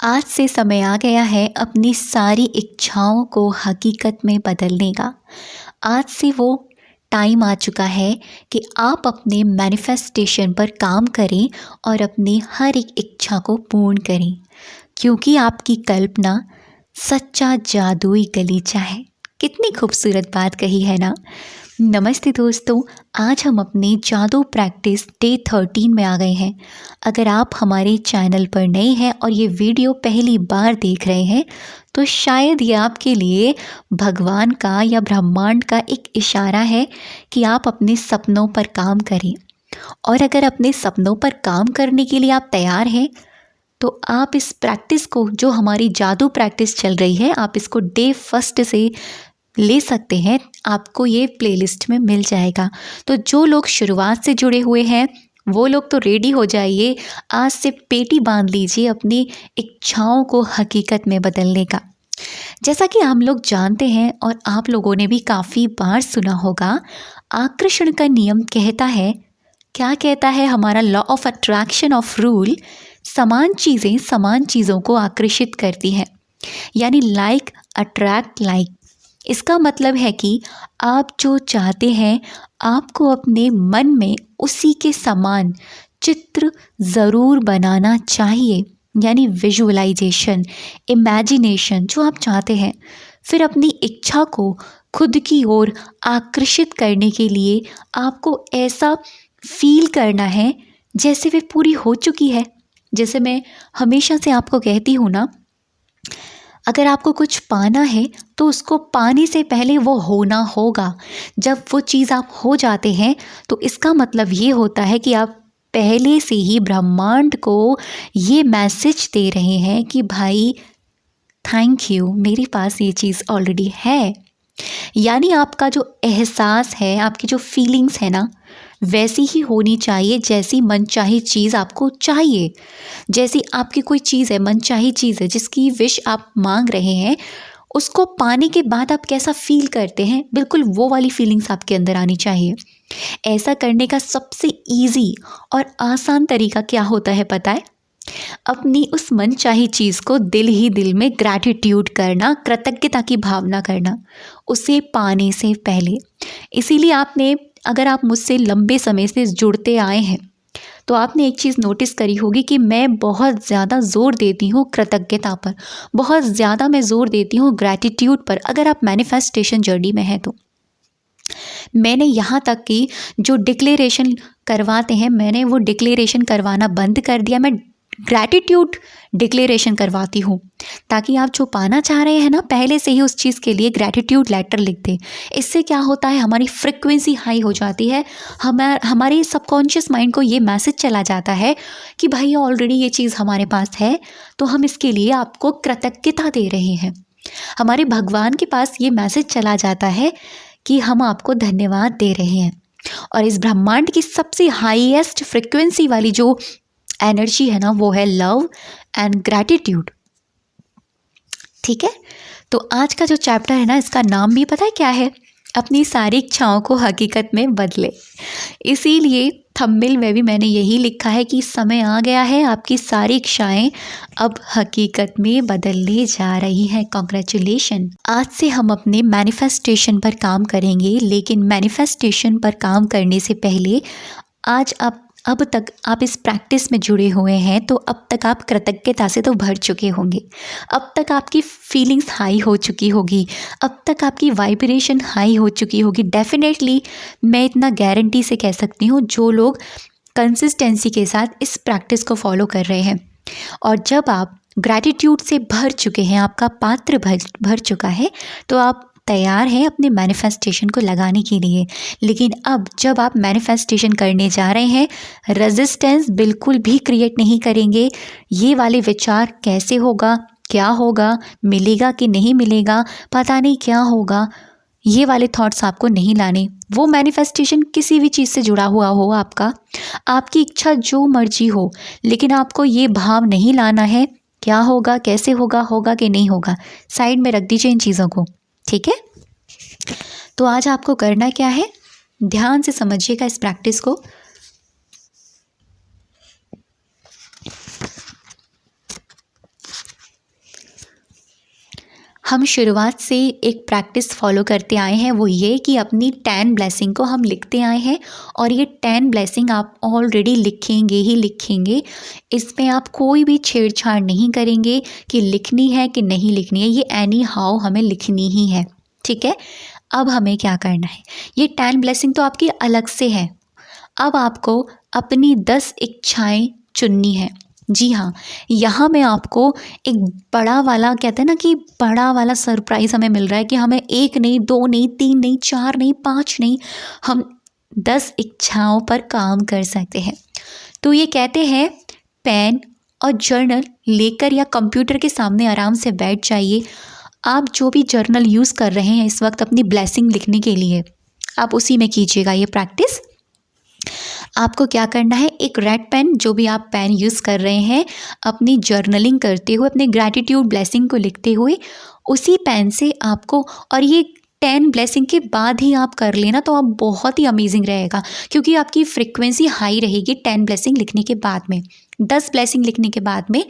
आज से समय आ गया है अपनी सारी इच्छाओं को हकीकत में बदलने का। आज से वो टाइम आ चुका है कि आप अपने मैनिफेस्टेशन पर काम करें और अपनी हर एक इच्छा को पूर्ण करें, क्योंकि आपकी कल्पना सच्चा जादुई गलीचा है। कितनी खूबसूरत बात कही है ना। नमस्ते दोस्तों, आज हम अपने जादू प्रैक्टिस डे 13 में आ गए हैं। अगर आप हमारे चैनल पर नए हैं और ये वीडियो पहली बार देख रहे हैं तो शायद ये आपके लिए भगवान का या ब्रह्मांड का एक इशारा है कि आप अपने सपनों पर काम करें। और अगर अपने सपनों पर काम करने के लिए आप तैयार हैं तो आप इस प्रैक्टिस को, जो हमारी जादू प्रैक्टिस चल रही है, आप इसको डे 1 से ले सकते हैं। आपको ये प्लेलिस्ट में मिल जाएगा। तो जो लोग शुरुआत से जुड़े हुए हैं वो लोग तो रेडी हो जाइए। आज से पेटी बांध लीजिए अपनी इच्छाओं को हकीकत में बदलने का। जैसा कि हम लोग जानते हैं और आप लोगों ने भी काफ़ी बार सुना होगा, आकर्षण का नियम कहता है, क्या कहता है हमारा law of attraction of rule, समान चीज़ें समान चीज़ों को आकर्षित करती हैं। यानी लाइक अट्रैक्ट लाइक। इसका मतलब है कि आप जो चाहते हैं आपको अपने मन में उसी के समान चित्र ज़रूर बनाना चाहिए। यानी विजुअलाइजेशन, इमेजिनेशन जो आप चाहते हैं। फिर अपनी इच्छा को खुद की ओर आकर्षित करने के लिए आपको ऐसा फील करना है जैसे वे पूरी हो चुकी है। जैसे मैं हमेशा से आपको कहती हूँ ना, अगर आपको कुछ पाना है तो उसको पाने से पहले वो होना होगा। जब वो चीज़ आप हो जाते हैं तो इसका मतलब ये होता है कि आप पहले से ही ब्रह्मांड को ये मैसेज दे रहे हैं कि भाई थैंक यू, मेरे पास ये चीज़ ऑलरेडी है। यानी आपका जो एहसास है, आपकी जो फीलिंग्स है ना, वैसी ही होनी चाहिए जैसी मनचाही चीज़ आपको चाहिए। जैसी आपकी कोई चीज़ है, मनचाही चीज़ है जिसकी विश आप मांग रहे हैं, उसको पाने के बाद आप कैसा फील करते हैं, बिल्कुल वो वाली फीलिंग्स आपके अंदर आनी चाहिए। ऐसा करने का सबसे ईजी और आसान तरीका क्या होता है पता है? अपनी उस मनचाही चीज़ को दिल ही दिल में ग्रैटिट्यूड करना, कृतज्ञता की भावना करना उसे पाने से पहले। इसीलिए आपने, अगर आप मुझसे लंबे समय से जुड़ते आए हैं तो आपने एक चीज़ नोटिस करी होगी कि मैं बहुत ज़्यादा ज़ोर देती हूँ कृतज्ञता पर, बहुत ज़्यादा मैं ज़ोर देती हूँ ग्रैटिट्यूड पर। अगर आप मैनिफेस्टेशन जर्नी में हैं तो मैंने यहाँ तक कि जो डिक्लेरेशन करवाते हैं, मैंने वो डिक्लेरेशन करवाना बंद कर दिया। मैं ग्रैटिट्यूड डिक्लेरेशन करवाती हूँ ताकि आप जो पाना चाह रहे हैं ना, पहले से ही उस चीज़ के लिए ग्रैटिट्यूड लेटर लिख दें। इससे क्या होता है, हमारी फ्रिक्वेंसी हाई हो जाती है। हमारे सबकॉन्शियस माइंड को ये मैसेज चला जाता है कि भाई ऑलरेडी ये चीज़ हमारे पास है, तो हम इसके लिए आपको कृतज्ञता दे रहे हैं। हमारे भगवान के पास ये मैसेज चला जाता है कि हम आपको धन्यवाद दे रहे हैं। और इस ब्रह्मांड की सबसे हाईएस्ट फ्रिक्वेंसी वाली जो एनर्जी है ना, वो है लव एंड ग्रैटिट्यूड। ठीक है, तो आज का जो चैप्टर है ना, इसका नाम भी पता है क्या है? अपनी सारी इच्छाओं को हकीकत में बदले। इसीलिए थंबनेल में भी मैंने यही लिखा है कि समय आ गया है, आपकी सारी इच्छाएं अब हकीकत में बदलने जा रही हैं। कॉन्ग्रेचुलेशन। आज से हम अपने मैनिफेस्टेशन पर काम करेंगे, लेकिन मैनिफेस्टेशन पर काम करने से पहले आज अब तक आप इस प्रैक्टिस में जुड़े हुए हैं तो अब तक आप कृतज्ञता से तो भर चुके होंगे। अब तक आपकी फीलिंग्स हाई हो चुकी होगी, अब तक आपकी वाइब्रेशन हाई हो चुकी होगी। डेफिनेटली मैं इतना गारंटी से कह सकती हूँ, जो लोग कंसिस्टेंसी के साथ इस प्रैक्टिस को फॉलो कर रहे हैं। और जब आप ग्रैटिट्यूड से भर चुके हैं, आपका पात्र भर चुका है, तो आप तैयार हैं अपने मैनिफेस्टेशन को लगाने के लिए। लेकिन अब जब आप मैनिफेस्टेशन करने जा रहे हैं, रेजिस्टेंस बिल्कुल भी क्रिएट नहीं करेंगे। ये वाले विचार कैसे होगा, क्या होगा, मिलेगा कि नहीं मिलेगा, पता नहीं क्या होगा, ये वाले थॉट्स आपको नहीं लाने। वो मैनिफेस्टेशन किसी भी चीज़ से जुड़ा हुआ हो, आपकी इच्छा जो मर्जी हो, लेकिन आपको ये भाव नहीं लाना है क्या होगा, कैसे होगा, होगा कि नहीं होगा। साइड में रख दीजिए इन चीज़ों को। ठीक है, तो आज आपको करना क्या है, ध्यान से समझिएगा इस प्रैक्टिस को। हम शुरुआत से एक प्रैक्टिस फॉलो करते आए हैं, वो ये कि अपनी 10 ब्लेसिंग को हम लिखते आए हैं और ये 10 ब्लेसिंग आप ऑलरेडी लिखेंगे ही लिखेंगे। इसमें आप कोई भी छेड़छाड़ नहीं करेंगे कि लिखनी है कि नहीं लिखनी है, ये एनी हाउ हमें लिखनी ही है, ठीक है। अब हमें क्या करना है, ये 10 ब्लेसिंग तो आपकी अलग से है। अब आपको अपनी 10 इच्छाएं चुननी है। जी हाँ, यहाँ मैं आपको एक बड़ा वाला, कहते हैं ना कि बड़ा वाला सरप्राइज़ हमें मिल रहा है कि हमें 1 नहीं, 2 नहीं, 3 नहीं, 4 नहीं, 5 नहीं, हम 10 इच्छाओं पर काम कर सकते हैं। तो ये कहते हैं पेन और जर्नल लेकर या कंप्यूटर के सामने आराम से बैठ जाइए। आप जो भी जर्नल यूज़ कर रहे हैं इस वक्त अपनी ब्लेसिंग लिखने के लिए, आप उसी में कीजिएगा ये प्रैक्टिस। आपको क्या करना है, एक रेड पेन, जो भी आप पेन यूज़ कर रहे हैं, अपनी जर्नलिंग करते हुए, अपने ग्रैटिट्यूड ब्लेसिंग को लिखते हुए उसी पेन से आपको, और ये 10 ब्लेसिंग के बाद ही आप कर लेना तो आप बहुत ही अमेजिंग रहेगा, क्योंकि आपकी फ्रिक्वेंसी हाई रहेगी 10 ब्लेसिंग लिखने के बाद में। 10 ब्लेसिंग लिखने के बाद में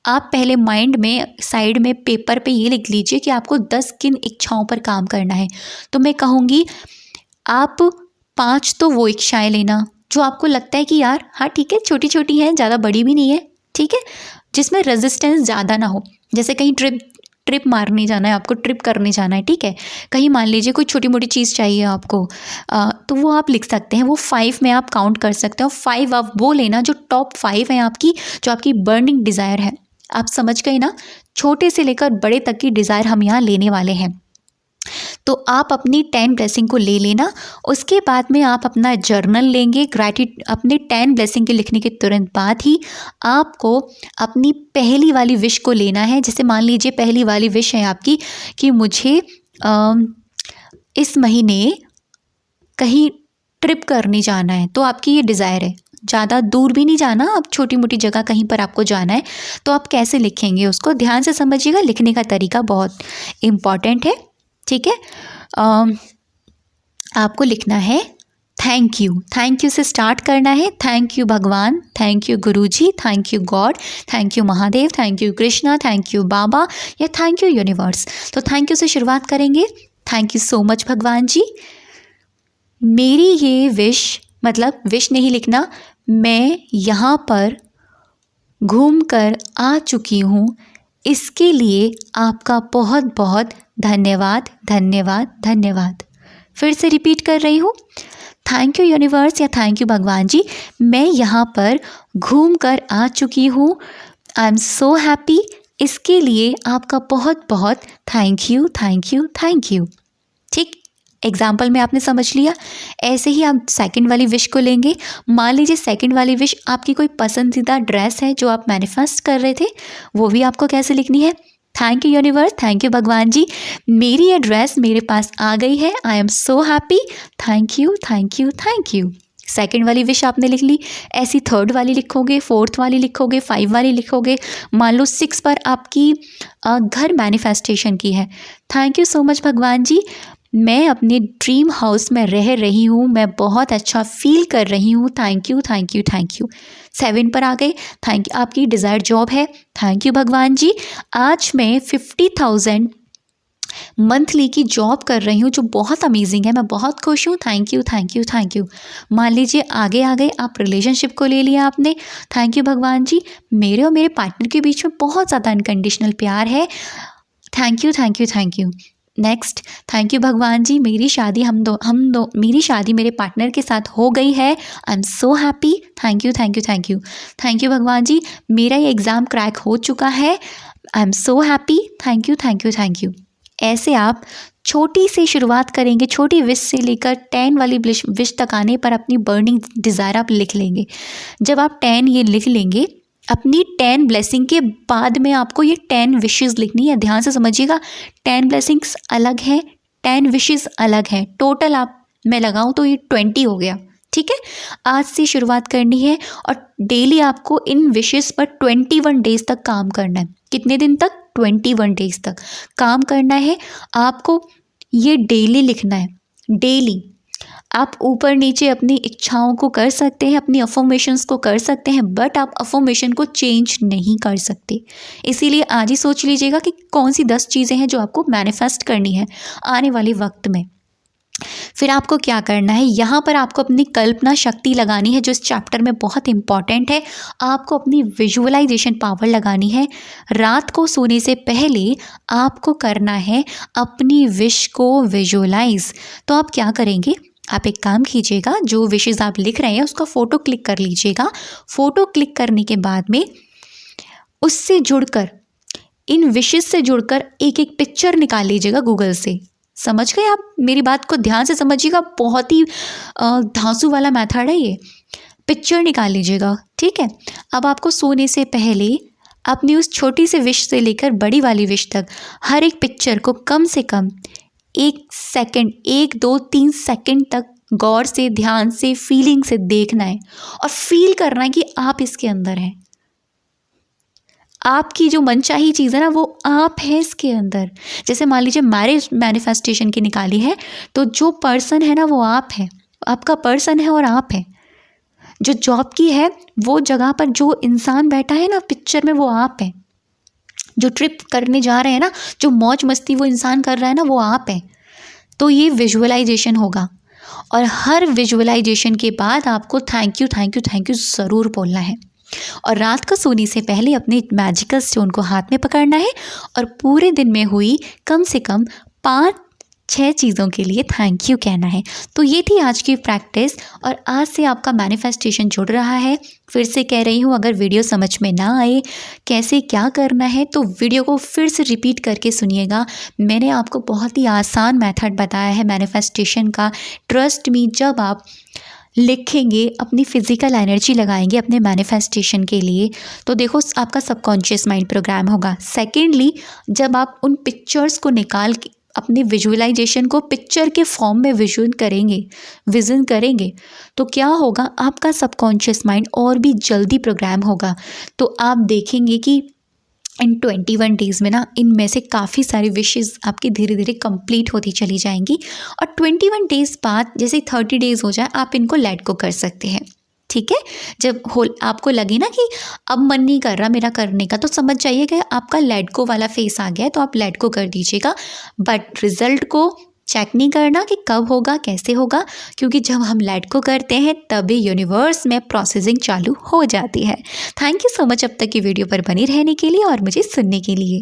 आप पहले माइंड में साइड में पेपर पे ये लिख लीजिए कि आपको 10 किन इच्छाओं पर काम करना है। तो मैं कहूँगी आप 5 तो वो इच्छाएँ लेना जो आपको लगता है कि यार हाँ ठीक है, छोटी छोटी हैं, ज़्यादा बड़ी भी नहीं है, ठीक है, जिसमें रेजिस्टेंस ज़्यादा ना हो। जैसे कहीं ट्रिप मारने जाना है, आपको ट्रिप करने जाना है, ठीक है, कहीं मान लीजिए कोई छोटी मोटी चीज़ चाहिए आपको, तो वो आप लिख सकते हैं, वो 5 में आप काउंट कर सकते हो। 5 आप वो लेना जो टॉप 5 हैं आपकी, जो आपकी बर्निंग डिज़ायर है। आप समझ गए ना, छोटे से लेकर बड़े तक की डिज़ायर हम यहाँ लेने वाले हैं। तो आप अपनी 10 ब्लेसिंग को ले लेना। उसके बाद में आप अपना जर्नल लेंगे। अपने 10 ब्लेसिंग के लिखने के तुरंत बाद ही आपको अपनी पहली वाली विश को लेना है। जैसे मान लीजिए पहली वाली विश है आपकी कि मुझे इस महीने कहीं ट्रिप करने जाना है, तो आपकी ये डिज़ायर है। ज़्यादा दूर भी नहीं जाना, अब छोटी मोटी जगह कहीं पर आपको जाना है, तो आप कैसे लिखेंगे उसको ध्यान से समझिएगा। लिखने का तरीका बहुत इम्पॉर्टेंट है, ठीक है। आपको लिखना है थैंक यू। थैंक यू से स्टार्ट करना है। Thank you Bhagwan, thank you Guruji, thank you God, thank you Mahadev, thank you Krishna, thank you Baba, या थैंक यू यूनिवर्स। तो थैंक यू से शुरुआत करेंगे। थैंक यू सो मच भगवान जी, मेरी ये विश, मतलब विश नहीं लिखना, मैं यहाँ पर घूम कर आ चुकी हूँ, इसके लिए आपका बहुत बहुत धन्यवाद, धन्यवाद, धन्यवाद। फिर से रिपीट कर रही हूँ, थैंक यू यूनिवर्स या थैंक यू भगवान जी, मैं यहाँ पर घूम कर आ चुकी हूँ, आई एम सो हैप्पी, इसके लिए आपका बहुत बहुत thank you, thank you, thank you. ठीक, एग्जाम्पल में आपने समझ लिया। ऐसे ही आप सेकंड वाली विश को लेंगे। मान लीजिए सेकंड वाली विश आपकी कोई पसंदीदा ड्रेस है जो आप मैनिफेस्ट कर रहे थे, वो भी आपको कैसे लिखनी है, thank you universe, thank you भगवान जी, मेरी ये ड्रेस मेरे पास आ गई है, I am so happy, thank you, thank you, thank you. Second वाली विश आपने लिख ली। ऐसी थर्ड वाली लिखोगे, फोर्थ वाली लिखोगे, 5 वाली लिखोगे। मान लो 6 पर आपकी घर मैनिफेस्टेशन की है। थैंक यू सो मच भगवान जी, मैं अपने ड्रीम हाउस में रह रही हूँ, मैं बहुत अच्छा फील कर रही हूँ, thank you, thank you, thank you. 7 पर आ गए, थैंक यू, आपकी डिज़ायर जॉब है, थैंक यू भगवान जी, आज मैं 50,000 मंथली की जॉब कर रही हूँ जो बहुत अमेजिंग है, मैं बहुत खुश हूँ, thank you, thank you, thank you. मान लीजिए आगे आ गए, आप रिलेशनशिप को ले लिया आपने, थैंक यू भगवान जी, मेरे और मेरे पार्टनर के बीच में बहुत ज़्यादा अनकंडीशनल प्यार है, thank you, thank you, thank you. Next, thank you भगवान जी, मेरी शादी मेरी शादी मेरे पार्टनर के साथ हो गई है, I am so happy, thank you, thank you, thank you. Thank you भगवान जी, मेरा ये एग्ज़ाम क्रैक हो चुका है, I am so happy, thank you, thank you, thank you. ऐसे आप छोटी से शुरुआत करेंगे, छोटी विश से लेकर 10 वाली विश तक आने पर अपनी बर्निंग डिज़ायर आप लिख लेंगे। जब आप 10 ये लिख लेंगे, अपनी 10 ब्लेसिंग के बाद में आपको ये 10 विशेज़ लिखनी है। ध्यान से समझिएगा, 10 ब्लेसिंग्स अलग हैं, 10 विशेज़ अलग हैं। टोटल मैं लगाऊं तो ये 20 हो गया, ठीक है। आज से शुरुआत करनी है और डेली आपको इन विशेज़ पर 21 डेज़ तक काम करना है। कितने दिन तक? 21 डेज़ तक काम करना है आपको। ये डेली लिखना है, डेली। आप ऊपर नीचे अपनी इच्छाओं को कर सकते हैं, अपनी अफर्मेशंस को कर सकते हैं, बट आप अफर्मेशन को चेंज नहीं कर सकते। इसीलिए आज ही सोच लीजिएगा कि कौन सी 10 चीज़ें हैं जो आपको मैनिफेस्ट करनी है आने वाले वक्त में। फिर आपको क्या करना है, यहाँ पर आपको अपनी कल्पना शक्ति लगानी है जो इस चैप्टर में बहुत इंपॉर्टेंट है। आपको अपनी विजुअलाइजेशन पावर लगानी है। रात को सोने से पहले आपको करना है अपनी विश को विजुअलाइज। तो आप क्या करेंगे, आप एक काम कीजिएगा, जो विशेज़ आप लिख रहे हैं उसका फ़ोटो क्लिक कर लीजिएगा। फ़ोटो क्लिक करने के बाद में उससे जुड़कर, इन विशेज़ से जुड़कर एक एक पिक्चर निकाल लीजिएगा गूगल से। समझ गए आप? मेरी बात को ध्यान से समझिएगा, बहुत ही धांसू वाला मेथड है ये। पिक्चर निकाल लीजिएगा, ठीक है। अब आपको सोने से पहले अपनी उस छोटी सी विश से लेकर बड़ी वाली विश तक हर एक पिक्चर को कम से कम 1 सेकंड, 1, 2, 3 सेकंड तक गौर से, ध्यान से, फीलिंग से देखना है और फील करना है कि आप इसके अंदर हैं। आपकी जो मनचाही चीज़ है ना, वो आप है इसके अंदर। जैसे मान लीजिए मैरिज मैनिफेस्टेशन की निकाली है, तो जो पर्सन है ना वो आप है, आपका पर्सन है और आप है। जो जॉब की है, वो जगह पर जो इंसान बैठा है ना पिक्चर में, वो आप है। जो ट्रिप करने जा रहे हैं ना, जो मौज मस्ती वो इंसान कर रहा है ना, वो आप है। तो ये विजुअलाइजेशन होगा और हर विजुअलाइजेशन के बाद आपको thank you thank you thank you ज़रूर बोलना है। और रात को सोने से पहले अपने मैजिकल स्टोन को हाथ में पकड़ना है और पूरे दिन में हुई कम से कम 5-6 चीज़ों के लिए थैंक यू कहना है। तो ये थी आज की प्रैक्टिस और आज से आपका मैनिफेस्टेशन जुड़ रहा है। फिर से कह रही हूँ, अगर वीडियो समझ में ना आए कैसे क्या करना है तो वीडियो को फिर से रिपीट करके सुनिएगा। मैंने आपको बहुत ही आसान मेथड बताया है मैनिफेस्टेशन का। ट्रस्ट मी, जब आप लिखेंगे, अपनी फिज़िकल एनर्जी लगाएंगे अपने मैनिफेस्टेशन के लिए, तो देखो आपका सबकॉन्शियस माइंड प्रोग्राम होगा। सेकेंडली, जब आप उन पिक्चर्स को निकाल के अपने विजुअलाइजेशन को पिक्चर के फॉर्म में विज़न करेंगे तो क्या होगा, आपका सबकॉन्शियस माइंड और भी जल्दी प्रोग्राम होगा। तो आप देखेंगे कि इन 21 डेज़ में ना, इनमें से काफ़ी सारी विशेज़ आपकी धीरे धीरे कंप्लीट होती चली जाएंगी और 21 डेज़ बाद, जैसे 30 डेज़ हो जाए, आप इनको लेट गो कर सकते हैं। ठीक है, जब आपको लगे ना कि अब मन नहीं कर रहा मेरा करने का, तो समझ जाइएगा आपका लेट गो वाला फेस आ गया है, तो आप लेट गो कर दीजिएगा। बट रिज़ल्ट को चेक नहीं करना कि कब होगा, कैसे होगा, क्योंकि जब हम लेट गो करते हैं तभी यूनिवर्स में प्रोसेसिंग चालू हो जाती है। थैंक यू सो मच अब तक की वीडियो पर बनी रहने के लिए और मुझे सुनने के लिए।